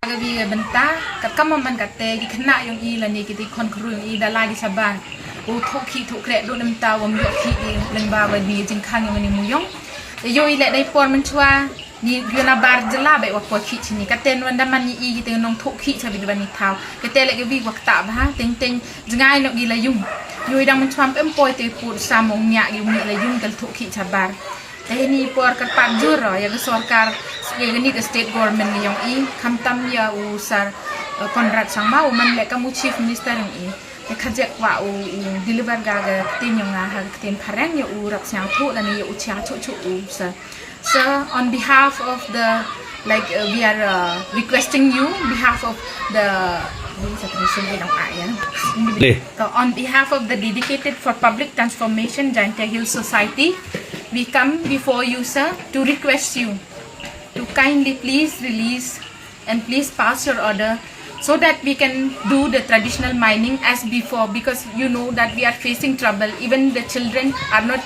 Gabi benta kat kamaman kate gi khna yung I la ni kiti kon khru yung I dala gi saban u thoki thokre do nam ta wam yo khi gi len ba ba ni jing khang yung ni muyong yo I le dai por man chwa ni yuna bar jala ba wa po khi chini kate no ndaman ni I gi te nong thoki chabi ban ni thau kate le gi wi wak ta ba teng teng jingai no gi la yung yo dang man chwam em poi te pu samong nya gi mi la yung kal thoki chabar Tapi ni por kat pat juro ya ke sorkar yang ni ke state government ni yang I kamtam ya usar kontrak sang mau man le kamu chief minister ni I kajak wa u deliver ga ga tin yang ha tin parang ya u rap sang thu la ni u cha chu chu u so on behalf of the we are requesting you behalf of the on behalf of the dedicated for public transformation Jingiakhih Society, we come before you, sir, to request you to kindly please release and please pass your order so that we can do the traditional mining as before, because you know that we are facing trouble. Even the children are not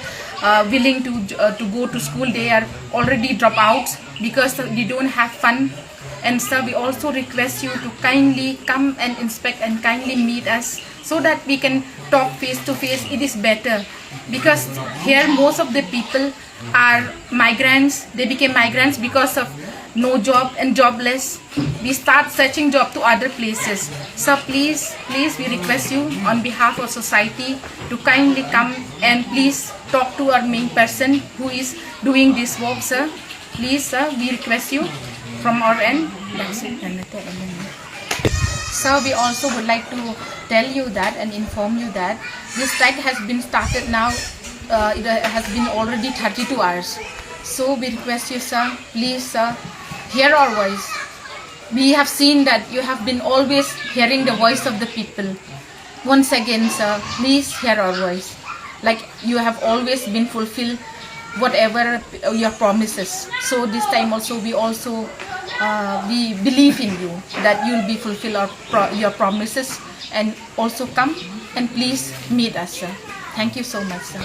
willing to go to school. They are already dropouts because they don't have fun. And sir, we also request you to kindly come and inspect and kindly meet us so that we can talk face to face. It is better because here most of the people are migrants. They became migrants because of no job and jobless. We start searching job to other places. So please we request you on behalf of society to kindly come and please talk to our main person who is doing this work, sir. Please, sir, we request you from our end. That's it. So we also would like to tell you that and inform you that this strike has been started now. It has been already 32 hours. So we request you, sir, please, sir, hear our voice. We have seen that you have been always hearing the voice of the people. Once again, sir, please hear our voice. Like you have always been fulfilled whatever your promises. So this time also we believe in you that you will be fulfill your promises and also come and please meet us, sir. Thank you so much, sir.